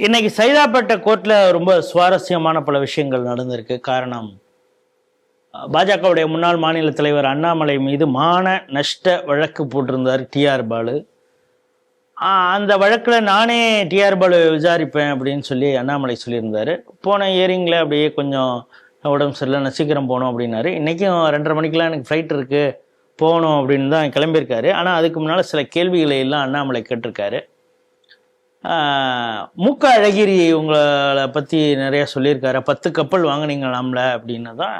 இன்னைக்கு சைதாப்பேட்டை கோர்ட்ல ரொம்ப சுவாரஸ்யமான பல விஷயங்கள் நடந்திருக்கு. காரணம், பாஜகவுடைய முன்னாள் மாநில தலைவர் அண்ணாமலை மீது மான நஷ்ட வழக்கு போட்டிருந்தார் டிஆர் பாலு. அந்த வழக்கில் நானே டிஆர் பாலு விசாரிப்பேன் அப்படின்னு சொல்லி அண்ணாமலை சொல்லியிருந்தாரு. போன இயரிங்கில் அப்படியே கொஞ்சம் உடம்பு சரியில்லை, நான் சீக்கிரம் போகணும் அப்படின்னாரு. இன்றைக்கும் 2:30 மணிக்கெலாம் எனக்கு ஃப்ளைட் இருக்குது, போகணும் அப்படின்னு தான் கிளம்பியிருக்காரு. ஆனால் அதுக்கு முன்னால் சில கேள்விகளை எல்லாம் அண்ணாமலை கேட்டிருக்காரு. மூக்க அழகிரி உங்களை பற்றி நிறைய சொல்லியிருக்காரு. 10 கப்பல் வாங்கினீங்களாம்ல அப்படின்னு தான்.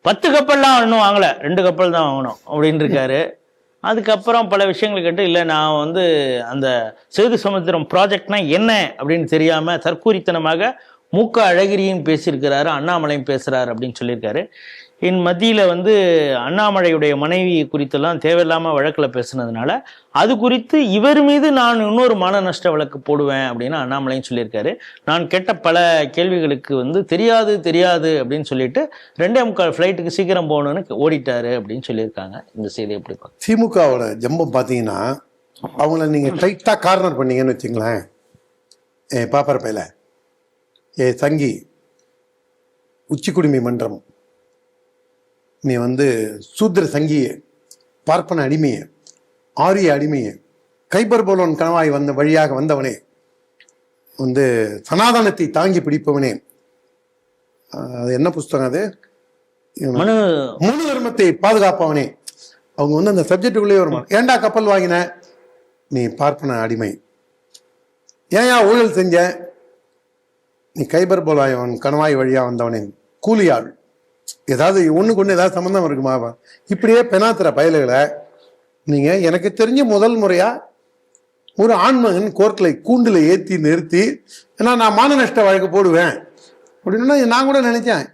10 கப்பல்லாம் இன்னும் வாங்கலை, 2 கப்பல் தான் வாங்கணும் அப்படின்னு இருக்காரு. அதுக்கப்புறம் பல விஷயங்கள் கேட்டு, இல்லை நான் அந்த சேது சமுத்திரம் ப்ராஜெக்ட்னா என்ன அப்படின்னு தெரியாமல் தற்கூரித்தனமாக மூக்க அழகிரியும் பேசியிருக்கிறாரு, அண்ணாமலையும் பேசுகிறாரு அப்படின்னு சொல்லியிருக்காரு. என் மத்தியில் அண்ணாமலையுடைய மனைவி குறித்தெல்லாம் தேவையில்லாமல் வழக்கில் பேசுனதுனால அது குறித்து இவர் மீது நான் இன்னொரு மான நஷ்ட வழக்கு போடுவேன் அப்படின்னு அண்ணாமலையும் சொல்லியிருக்காரு. நான் கேட்ட பல கேள்விகளுக்கு தெரியாது அப்படின்னு சொல்லிட்டு 2:45 ஃப்ளைட்டுக்கு சீக்கிரம் போகணுன்னு ஓடிட்டாரு அப்படின்னு சொல்லியிருக்காங்க. இந்த செய்தி எப்படி பார்க்க? திமுகவோட ஜம்பம் பார்த்தீங்கன்னா, அவங்கள நீங்கள் டைட்டாக கார்னர் பண்ணீங்கன்னு வச்சுங்களேன், பாப்பர பையில சங்கி உச்சிக்குடிமை மன்றம், நீ சூத்திர சங்கிய, பார்ப்பன அடிமைய, ஆரிய அடிமைய, கைபர் போலோன் கணவாய் வழியாக வந்தவனே, சனாதனத்தை தாங்கி பிடிப்பவனே, அது என்ன புஸ்தகம் அது, மனு தர்மத்தை பாதுகாப்பவனே, அவங்க அந்த சப்ஜெக்டுக்குள்ளேயே வருமா. ஏண்டா கப்பல் வாங்கின, நீ பார்ப்பன அடிமை, ஏன் ஊழல் செஞ்ச, நீ கைபர் போலாயவன் கணவாய் வழியா வந்தவனே, கூலியாள், ஏதாவது ஒண்ணுக்கு ஏதாவது சம்பந்தம் இருக்குமா, இப்படியே பெனாத்துற பயல்களை நீங்க. எனக்கு தெரிஞ்ச முதல் முறையா ஒரு ஆண்மகன் கோர்ட்ல கூண்டுல ஏத்தி நிறுத்தி, ஏன்னா நான் மான நஷ்ட வழக்கு போடுவேன் அப்படின்னா நான் கூட நினைச்சேன்,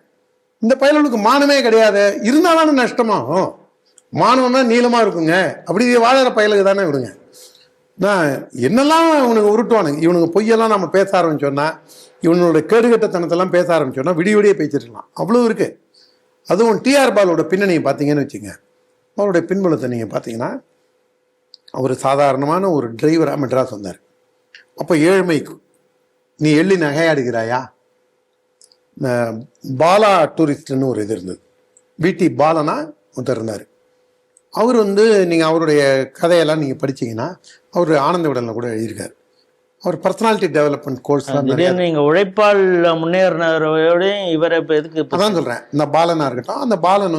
இந்த பயலுக்கு மானமே கிடையாது, இருந்தாலும் நஷ்டமாகும், மானம்னா நீளமா இருக்குங்க, அப்படி வாழற பயலுக்கு தானே விடுங்க. நான் என்னெல்லாம் இவனுக்கு உருட்டுவானுங்க, இவனுக்கு பொய்யெல்லாம் நம்ம பேச ஆரம்பிச்சோன்னா, இவனோட கேடுகட்டத்தனத்தெல்லாம் பேச ஆரம்பிச்சோன்னா விடிய பேசிருக்கலாம், அவ்வளவு இருக்கு. அதுவும் டிஆர் பாலோட பின்னணியை பார்த்தீங்கன்னு வச்சுங்க, அவருடைய பின்புலத்தை நீங்கள் பார்த்தீங்கன்னா, அவர் சாதாரணமான ஒரு டிரைவராக மெட்ராஸ் வந்தார். அப்போ ஏழ்மைக்கு நீ எள்ளி நகையாடுகிறாயா, பாலா டூரிஸ்ட்னு ஒரு இது இருந்தது, பிடி பாலனா ஒருத்தர் இருந்தார். அவர் நீங்கள் அவருடைய கதையெல்லாம் நீங்கள் படிச்சீங்கன்னா, அவர் ஆனந்த விடலில் கூட எழுதியிருக்காரு. அவர் பர்சனாலிட்டி டெவலப்மெண்ட் கோர்ஸ் நீங்க உழைப்பால் முன்னேறினோட இவரை எதுக்கு அதான் சொல்றேன். இந்த பாலனா இருக்கட்டும், அந்த பாலன்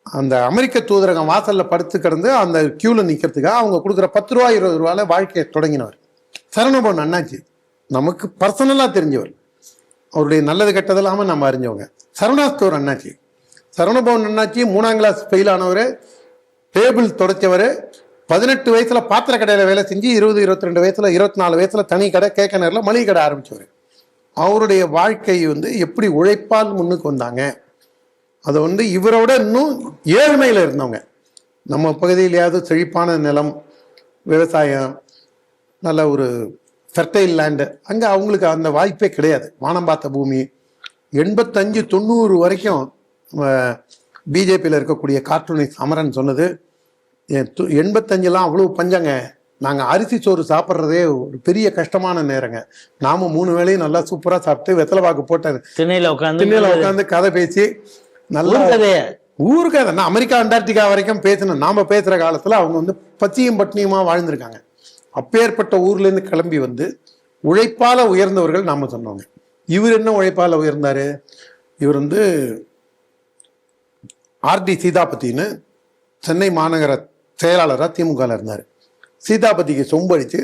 அந்த அமெரிக்க தூதரகம் வாசல்ல படுத்து கிடந்து அந்த கியூல நிக்கிறதுக்காக அவங்க கொடுக்குற 10 ரூபா 20 ரூபாயில வாழ்க்கையை தொடங்கினவர். சரணபவன் அண்ணாச்சி நமக்கு பர்சனலா தெரிஞ்சவர், அவருடைய நல்லது கெட்டதெல்லாம நம்ம அறிஞ்சவங்க. சரவணாஸ்தோர் அண்ணாச்சி, சரவணபவன் அண்ணாச்சி 3ஆம் கிளாஸ் ஃபெயில் ஆனவர், டேபிள் தொடச்சவர், 18 வயசுல பாத்திர கடையில வேலை செஞ்சு 20 22 வயசுல 24 வயசுல தனி கடை கேக்க நேரில் மளிகை கடை ஆரம்பிச்சவர். அவருடைய வாழ்க்கை எப்படி உழைப்பால் முன்னுக்கு வந்தாங்க, அதை இவரோட இன்னும் ஏழ்மையில இருந்தவங்க. நம்ம பகுதியிலேயாவது செழிப்பான நிலம், விவசாயம், நல்ல ஒரு ஃபெர்டைல் லேண்டு, அங்கே அவங்களுக்கு அந்த வாய்ப்பே கிடையாது. வானம் பார்த்த பூமி. 85 90 வரைக்கும் பிஜேபியில் இருக்கக்கூடிய கார்ட்டூனிஸ்ட் அமரன் சொன்னது, 85லாம் அவ்வளவு பஞ்சங்க, நாங்கள் அரிசி சோறு சாப்பிட்றதே ஒரு பெரிய கஷ்டமான நேரங்க, நாம 3 வேளையும் நல்லா சூப்பராக சாப்பிட்டு வெத்தலை பாக்கு போட்டாரு திண்ணையில் உட்காந்து கதை பேசி நல்லா ஊருக்கு அதை அமெரிக்கா அண்டார்டிகா வரைக்கும் பேசின நாம பேசுகிற காலத்தில் அவங்க பத்தியும் பட்னியுமா வாழ்ந்திருக்காங்க. அப்பேற்பட்ட ஊர்லேருந்து கிளம்பி உழைப்பால உயர்ந்தவர்கள் நாம சொன்னவங்க. இவர் என்ன உழைப்பால உயர்ந்தாரு, இவர் ஆர்டி சீதாபதினு சென்னை மாநகர செயலாளராக திமுக இருந்தார். சீதாபதிக்கு சொம்படிச்சு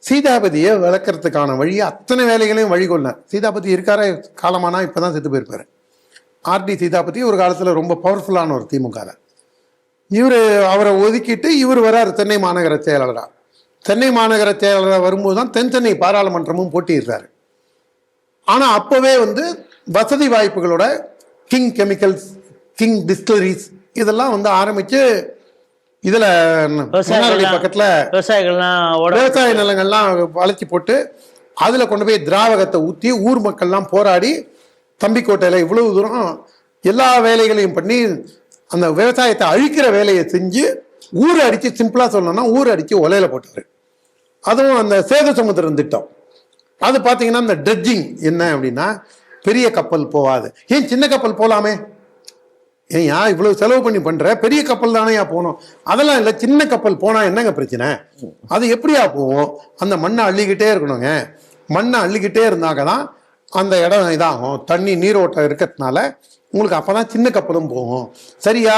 சீதாபதியை விளக்கிறதுக்கான வழி அத்தனை வேலைகளையும் வழிகொள்ளார். சீதாபதி இருக்கார காலமானா இப்போதான் செத்து போயிருப்பாரு. ஆர்டி சீதாபதி ஒரு காலத்தில் ரொம்ப பவர்ஃபுல்லான ஒரு திமுக. அவரை ஒதுக்கிட்டு இவர் வரார் சென்னை மாநகர செயலாளராக. சென்னை மாநகர செயலாளராக வரும்போது தான் தென் சென்னை பாராளுமன்றமும் போட்டியிடுறாரு. ஆனால் அப்போவே வசதி வாய்ப்புகளோட கிங் கெமிக்கல்ஸ், கிங் டிஸ்டிலரிஸ் இதெல்லாம் ஆரம்பிச்சு இதுல பக்கத்துல விவசாய நிலங்கள்லாம் வளைச்சி போட்டு அதுல கொண்டு போய் திராவகத்தை ஊற்றி ஊர் மக்கள்லாம் போராடி தம்பிக்கோட்டையில இவ்வளவு தூரம் எல்லா வேலைகளையும் பண்ணி அந்த விவசாயத்தை அழிக்கிற வேலையை செஞ்சு ஊரை அடிச்சு, சிம்பிளா சொல்லணும்னா ஊரை அடிச்சு ஒலையில போட்டாரு. அதுவும் அந்த சேது சமுத்திரம் திட்டம், அது பார்த்தீங்கன்னா இந்த ட்ரெட்ஜிங் என்ன அப்படின்னா பெரிய கப்பல் போகாது. ஏன் சின்ன கப்பல் போகலாமே, ஏன்யா இவ்வளவு செலவு பண்ணி பண்ற, பெரிய கப்பல் தானேயா போகணும். அதெல்லாம் இல்லை, சின்ன கப்பல் போனா என்னங்க பிரச்சனை, அது எப்படியா போவோம், அந்த மண்ணை அள்ளிக்கிட்டே இருக்கணுங்க. மண்ணை அள்ளிக்கிட்டே இருந்தாக்க தான் அந்த இடம் இதாகும், தண்ணி நீரோட்டம் இருக்கிறதுனால உங்களுக்கு அப்பதான் சின்ன கப்பலும் போகும். சரியா,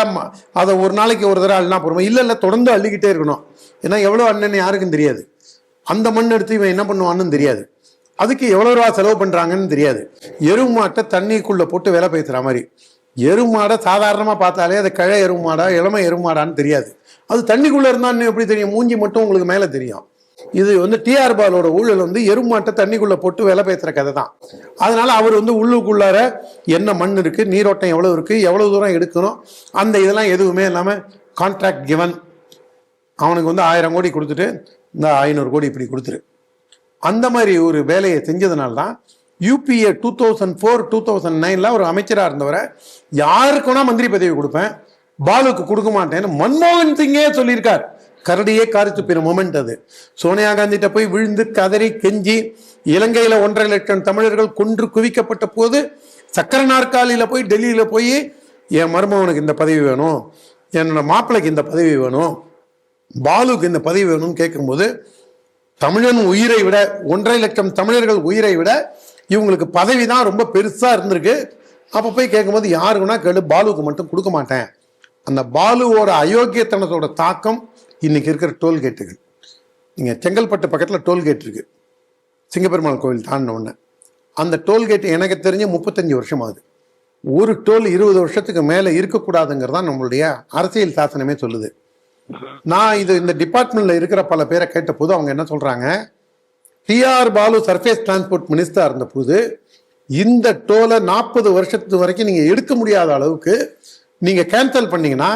அதை ஒரு நாளைக்கு ஒரு தடவை அள்ளினா போறோம், இல்லை இல்லை தொடர்ந்து அள்ளிக்கிட்டே இருக்கணும். ஏன்னா எவ்வளோ அண்ணன்னு யாருக்கும் தெரியாது, அந்த மண் எடுத்து இவன் என்ன பண்ணுவான்னு தெரியாது, அதுக்கு எவ்வளோ ரூபா செலவு பண்றாங்கன்னு தெரியாது. எருமாட்டை தண்ணிக்குள்ள போட்டு வேலை பேசுற மாதிரி, எருமாடை சாதாரணமாக பார்த்தாலே அது கழை எருமாடா இளமை எருமாடான்னு தெரியாது, அது தண்ணிக்குள்ளே இருந்தான்னு எப்படி தெரியும், மூஞ்சி மட்டும் உங்களுக்கு மேலே தெரியும். இது வந்து டிஆர் பாலோட ஊழல் வந்து எருமாட்டை தண்ணிக்குள்ளே போட்டு வேலை பேசுகிற கதை தான். அதனால அவர் வந்து உள்ளுக்குள்ளார என்ன மண் இருக்குது, நீரோட்டம் எவ்வளோ இருக்குது, எவ்வளோ தூரம் எடுக்கணும், அந்த இதெல்லாம் எதுவுமே இல்லாமல் கான்ட்ராக்ட் கிவன், அவனுக்கு வந்து 1000 கோடி கொடுத்துட்டு இந்த 500 கோடி இப்படி கொடுத்துரு, அந்த மாதிரி ஒரு வேலையை செஞ்சதுனால தான் யூபிஏ 2004-2009 ஒரு அமைச்சராக இருந்தவரை யாருக்குன்னா மந்திரி பதவி கொடுப்பேன், பாலுக்கு கொடுக்க மாட்டேன்னு மன்மோகன் சிங்கே சொல்லியிருக்கார். கரடியே காரி துப்பின மொமெண்ட் அது. சோனியா காந்திட்ட போய் விழுந்து கதறி கெஞ்சி, இலங்கையில் 1.5 லட்சம் தமிழர்கள் கொன்று குவிக்கப்பட்ட போது சக்கர நாற்காலியில் போய் டெல்லியில் போய் என் மருமகனுக்கு இந்த பதவி வேணும், என்னோட மாப்பிள்ளைக்கு இந்த பதவி வேணும், பாலுக்கு இந்த பதவி வேணும்னு கேட்கும்போது தமிழன் உயிரை விட 1.5 லட்சம் தமிழர்கள் உயிரை விட இவங்களுக்கு பதவி தான் ரொம்ப பெருசா இருந்திருக்கு. அப்ப போய் கேட்கும்போது யாருக்குன்னா கேளு, பாலுக்கு மட்டும் கொடுக்க மாட்டேன். அந்த பாலுவோட அயோக்கியத்தனத்தோட தாக்கம் இன்னைக்கு இருக்கிற டோல்கேட்டுகள். நீங்க செங்கல்பட்டு பக்கத்துல டோல்கேட் இருக்கு, சிங்கப்பெருமாள் கோவில் தாண்டின உடனே. அந்த டோல்கேட் எனக்கு தெரிஞ்சு 35 வருஷம் ஆகுது. ஒரு டோல் 20 வருஷத்துக்கு மேல இருக்கக்கூடாதுங்கிறது தான் நம்மளுடைய அரசியல் சாசனமே சொல்லுது. நான் இது இந்த டிபார்ட்மெண்ட்ல இருக்கிற பல பேரை கேட்ட போது அவங்க என்ன சொல்றாங்க, TR Baalu surface transport minister இருந்த போது இந்த டோலை 40 வருஷத்து வரைக்கும் நீங்க எடுக்க முடியாத அளவுக்கு நீங்க கேன்சல் பண்ணீங்கன்னா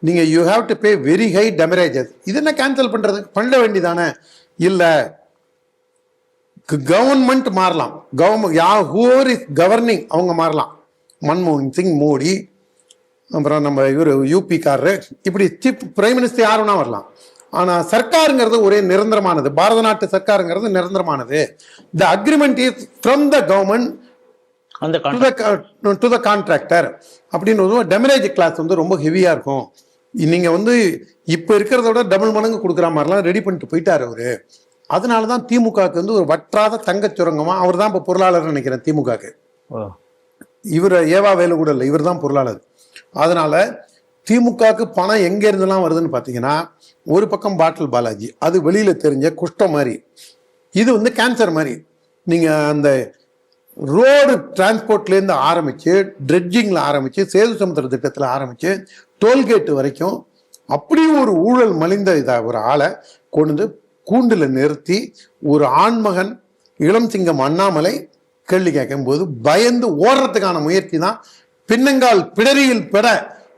நீங்க you have to pay very high demurrages. இது என்ன கேன்சல் பண்றது, பண்ண வேண்டியதானே. இல்ல கவர்மெண்ட் மாறலாம், ஹூவர் இஸ் கவர்னிங் அவங்க மாறலாம், மன்மோகன் சிங், மோடி, அப்புறம் நம்ம இவர் யூபிக்காரரு, இப்படி சீஃப் பிரைம் மினிஸ்டர் யாருன்னா வரலாம். ஆனா சர்க்காருங்கிறது ஒரே நிரந்தரமானது, பாரத நாட்டு சர்க்காருங்கிறது நிரந்தரமானது. The agreement is from the government to the contractor அப்படின்னு. டெமரேஜ் கிளாஸ் வந்து ரொம்ப ஹெவியா இருக்கும். நீங்க வந்து இப்ப இருக்கிறத விட டபுள் மடங்கு கொடுக்குற மாதிரிலாம் ரெடி பண்ணிட்டு போயிட்டாரு அவரு. அதனாலதான் திமுகவுக்கு வந்து ஒரு வற்றாத தங்க சுரங்கமா, அவர் தான் இப்ப பொருளாளர் நினைக்கிறேன் திமுகவுக்கு. இவர் ஏவா வேலு கூட இல்லை, இவர் தான் பொருளாளர். அதனால திமுகவுக்கு பணம் எங்க இருந்தெல்லாம் வருதுன்னு பாத்தீங்கன்னா, ஒரு பக்கம் பாட்டில் பாலாஜி, அது வெளியில தெரிஞ்ச குஷ்டம் மாதிரி, இது வந்து கேன்சர் மாதிரி. நீங்க அந்த ரோடு டிரான்ஸ்போர்ட்லேருந்து ஆரம்பிச்சு, ட்ரெட்ஜிங்ல ஆரம்பிச்சு, சேது சமுத்திர திட்டத்தில் ஆரம்பிச்சு, டோல்கேட்டு வரைக்கும் அப்படி ஒரு ஊழல் மலிந்த ஒரு ஆளை கொண்டு வந்து கூண்டுல நிறுத்தி ஒரு ஆண்மகன் இளம் சிங்கம் அண்ணாமலை கேள்வி கேட்கும் போது பயந்து ஓடுறதுக்கான முயற்சி தான். பின்னங்கால் பிடரியில் பெற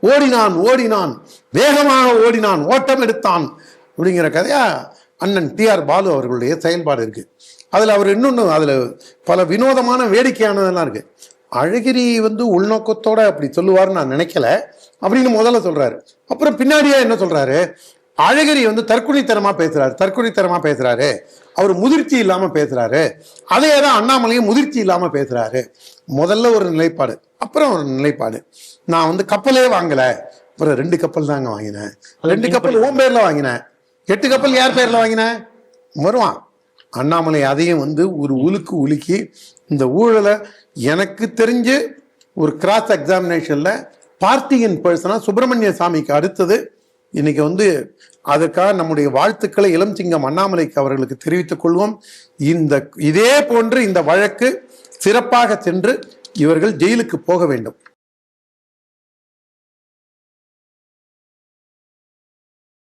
ஓடினான் ஓடினான் வேகமாக ஓடினான் ஓட்டம் எடுத்தான் அப்படிங்கிற கதையா அண்ணன் டிஆர் பாலு அவர்களுடைய செயல்பாடு இருக்கு. அதுல அவர் இன்னொன்னு, அதுல பல வினோதமான வேடிக்கையானதெல்லாம் இருக்கு. அழகிரி வந்து உள்நோக்கத்தோட அப்படி சொல்லுவாருன்னு நான் நினைக்கல அப்படின்னு முதல்ல சொல்றாரு. அப்புறம் பின்னாடியே என்ன சொல்றாரு, அழகிரி வந்து தற்குறித்தனமா பேசுறாரு, அவர் முதிர்ச்சி இல்லாம பேசுறாரு, அதையேதான் அண்ணாமலையும் முதிர்ச்சி இல்லாம பேசுறாரு. முதல்ல ஒரு நிலைப்பாடு, அப்புறம் ஒரு நிலைப்பாடு, நான் வந்து கப்பலே வாங்கல, அப்புறம் 2 கப்பல் தாங்க வாங்கினேன், 2 கப்பல் உன் பேர்ல வாங்கினேன், 8 கப்பல் யார் பேர்ல வாங்கினேன் வருவான். அண்ணாமலை அதையும் வந்து ஒரு உலுக்கி இந்த ஊழலை எனக்கு தெரிஞ்சு ஒரு கிராஸ் எக்ஸாமினேஷன்ல பார்ட்டியின் பர்சனா சுப்பிரமணிய சாமிக்கு அடுத்தது. இன்னைக்கு வந்து அதற்காக நம்முடைய வாழ்த்துக்களை இளம் சிங்கம் அண்ணாமலைக்கு அவர்களுக்கு தெரிவித்துக் கொள்வோம். இதே போன்று இந்த வழக்கு சிறப்பாக சென்று இவர்கள் ஜெயிலுக்கு போக வேண்டும்.